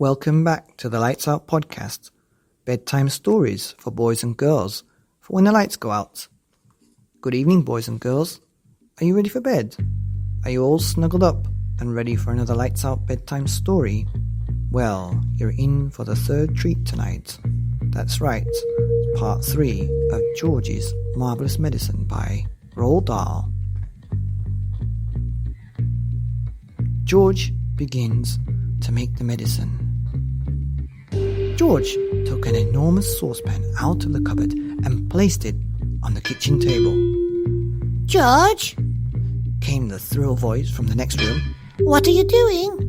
Welcome back to the Lights Out podcast, bedtime stories for boys and girls for when the lights go out. Good evening, boys and girls. Are you ready for bed? Are you all snuggled up and ready for another Lights Out bedtime story? Well, you're in for the third treat tonight. That's right, part 3 of George's Marvellous Medicine by Roald Dahl. George begins to make the medicine. George took an enormous saucepan out of the cupboard and placed it on the kitchen table. George, Came the shrill voice from the next room. what are you doing?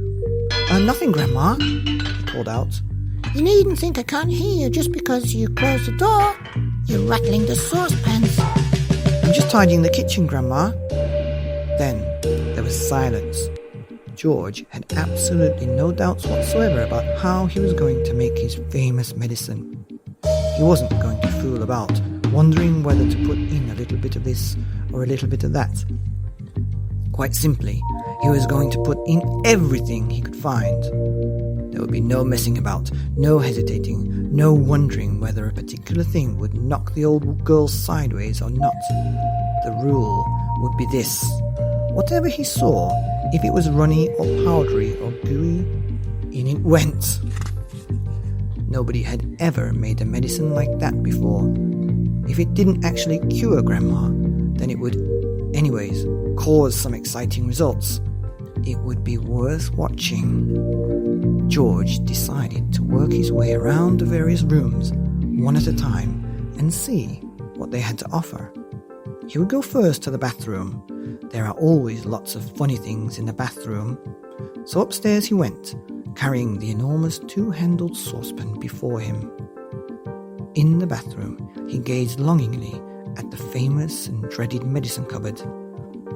Nothing, Grandma, he called out. You needn't think I can't hear you just because you closed the door. You're rattling the saucepans. I'm just tidying the kitchen, Grandma. Then there was silence. George had absolutely no doubts whatsoever about how he was going to make his famous medicine. He wasn't going to fool about, wondering whether to put in a little bit of this or a little bit of that. Quite simply, he was going to put in everything he could find. There would be no messing about, no hesitating, no wondering whether a particular thing would knock the old girl sideways or not. The rule would be this: whatever he saw, if it was runny or powdery or gooey, in it went. Nobody had ever made a medicine like that before. If it didn't actually cure Grandma, then it would, anyways, cause some exciting results. It would be worth watching. George decided to work his way around the various rooms, one at a time, and see what they had to offer. He would go first to the bathroom. There are always lots of funny things in the bathroom. So upstairs he went, carrying the enormous two-handled saucepan before him. In the bathroom, he gazed longingly at the famous and dreaded medicine cupboard.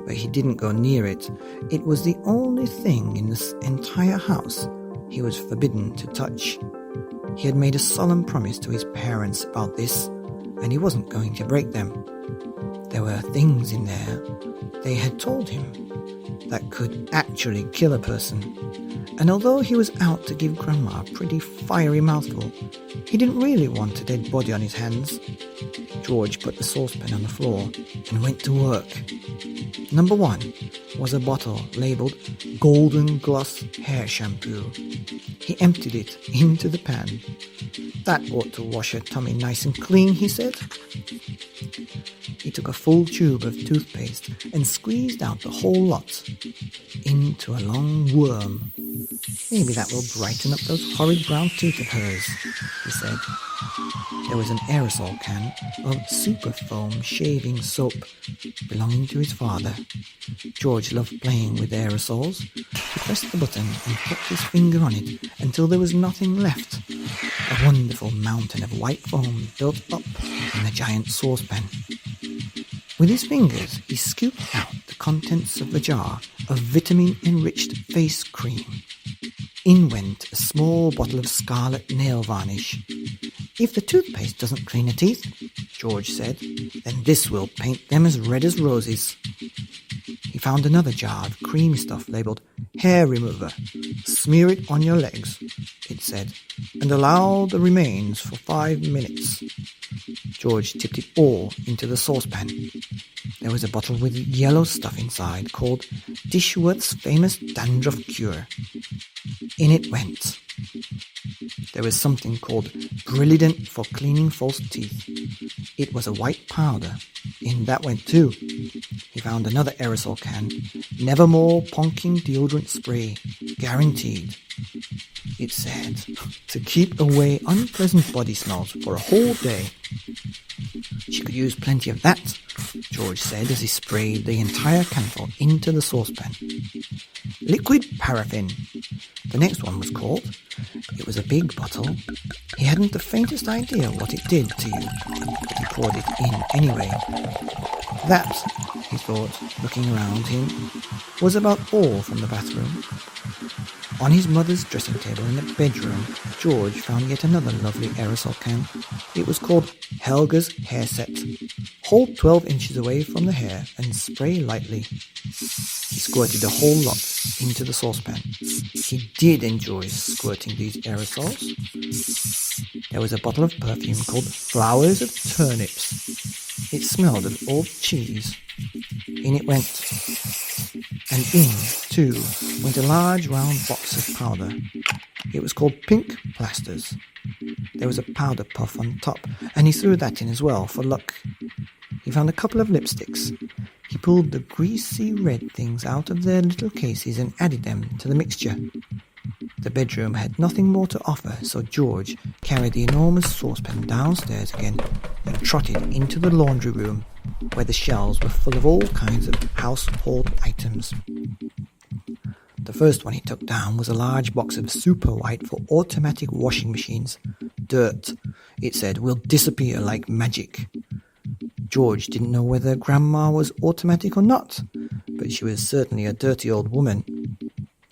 But he didn't go near it. It was the only thing in this entire house he was forbidden to touch. He had made a solemn promise to his parents about this, and he wasn't going to break them. There were things in there, they had told him, that could actually kill a person. And although he was out to give Grandma a pretty fiery mouthful, he didn't really want a dead body on his hands. George put the saucepan on the floor and went to work. Number 1 was a bottle labelled Golden Gloss Hair Shampoo. He emptied it into the pan. That ought to wash her tummy nice and clean, he said. He took a full tube of toothpaste and squeezed out the whole lot into a long worm. Maybe that will brighten up those horrid brown teeth of hers, he said. There was an aerosol can of super foam shaving soap belonging to his father. George loved playing with aerosols. He pressed the button and kept his finger on it until there was nothing left. A wonderful mountain of white foam built up in the giant saucepan. With his fingers, he scooped out the contents of the jar of vitamin-enriched face cream. In went a small bottle of scarlet nail varnish. If the toothpaste doesn't clean your teeth, George said, then this will paint them as red as roses. He found another jar of creamy stuff labelled hair remover. Smear it on your legs, it said, and allow the remains for 5 minutes. George tipped it all into the saucepan. There was a bottle with yellow stuff inside called Dishworth's famous dandruff cure. In it went. There was something called Brilliant for cleaning false teeth. It was a white powder. In that went too. He found another aerosol can. Nevermore Ponking deodorant spray. Guaranteed. It said, to keep away unpleasant body smells for a whole day. She could use plenty of that, George said as he sprayed the entire canful into the saucepan. Liquid paraffin. The next one was called. It was a big bottle. He hadn't the faintest idea what it did to you, but he poured it in anyway. That, he thought, looking around him, was about all from the bathroom. On his mother's dressing table in the bedroom, George found yet another lovely aerosol can. It was called Helga's Hair Set. Hold 12 inches away from the hair and spray lightly. He squirted the whole lot into the saucepan. He did enjoy squirting these aerosols. There was a bottle of perfume called Flowers of Turnips. It smelled of old cheese. In it went, and in, too, went a large round box of powder. It was called Pink Plasters. There was a powder puff on top, and he threw that in as well, for luck. He found a couple of lipsticks. He pulled the greasy red things out of their little cases and added them to the mixture. The bedroom had nothing more to offer, so George carried the enormous saucepan downstairs again and trotted into the laundry room, where the shelves were full of all kinds of household items. The first one he took down was a large box of super white for automatic washing machines. Dirt, it said, will disappear like magic. George didn't know whether Grandma was automatic or not, but she was certainly a dirty old woman.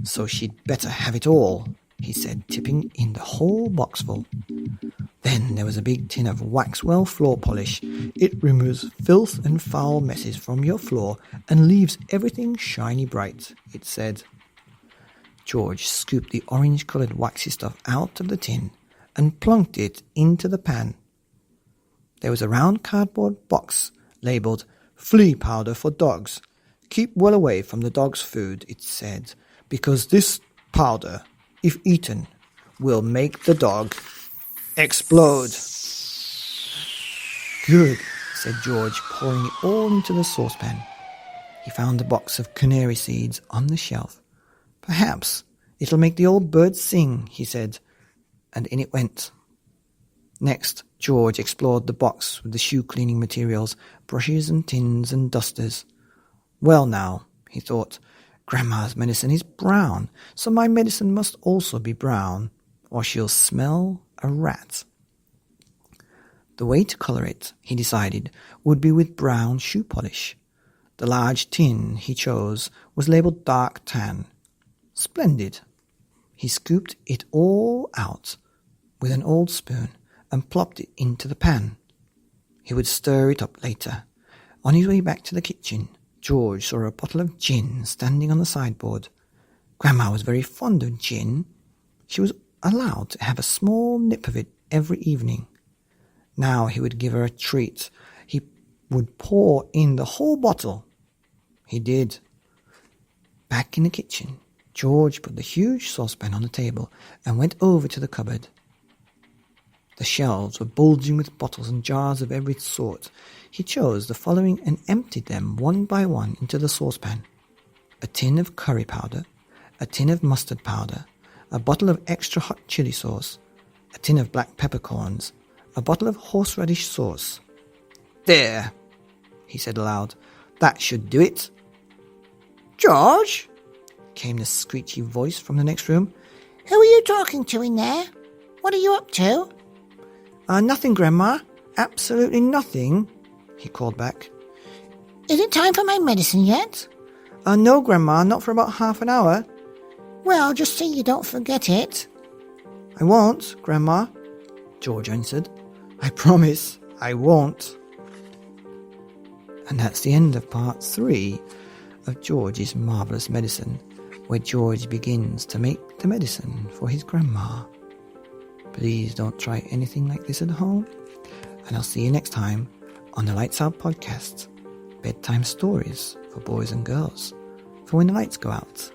So she'd better have it all, he said, tipping in the whole boxful. Then there was a big tin of Waxwell floor polish. It removes filth and foul messes from your floor and leaves everything shiny bright, it said. George scooped the orange-coloured waxy stuff out of the tin and plunked it into the pan. There was a round cardboard box labelled Flea Powder for Dogs. Keep well away from the dog's food, it said, because this powder, if eaten, will make the dog explode. Good, said George, pouring it all into the saucepan. He found a box of canary seeds on the shelf. Perhaps it'll make the old bird sing, he said, and in it went. Next, George explored the box with the shoe-cleaning materials, brushes and tins and dusters. Well now, he thought, Grandma's medicine is brown, so my medicine must also be brown, or she'll smell a rat. The way to colour it, he decided, would be with brown shoe polish. The large tin he chose was labelled dark tan. Splendid. He scooped it all out with an old spoon and plopped it into the pan. He would stir it up later. On his way back to the kitchen, George saw a bottle of gin standing on the sideboard. Grandma was very fond of gin. She was allowed to have a small nip of it every evening. Now he would give her a treat. He would pour in the whole bottle. He did. Back in the kitchen, George put the huge saucepan on the table and went over to the cupboard. The shelves were bulging with bottles and jars of every sort. He chose the following and emptied them one by one into the saucepan. A tin of curry powder, a tin of mustard powder, a bottle of extra hot chili sauce, a tin of black peppercorns, a bottle of horseradish sauce. There, he said aloud, that should do it. George, came the screechy voice from the next room. Who are you talking to in there? What are you up to? Nothing, Grandma. Absolutely nothing, he called back. Is it time for my medicine yet? No, Grandma, not for about half an hour. Well, just see you don't forget it. I won't, Grandma, George answered. I promise I won't. And that's the end of part 3 of George's Marvellous Medicine, where George begins to make the medicine for his grandma. Please don't try anything like this at home, and I'll see you next time on the Lights Out podcast, bedtime stories for boys and girls, for when the lights go out.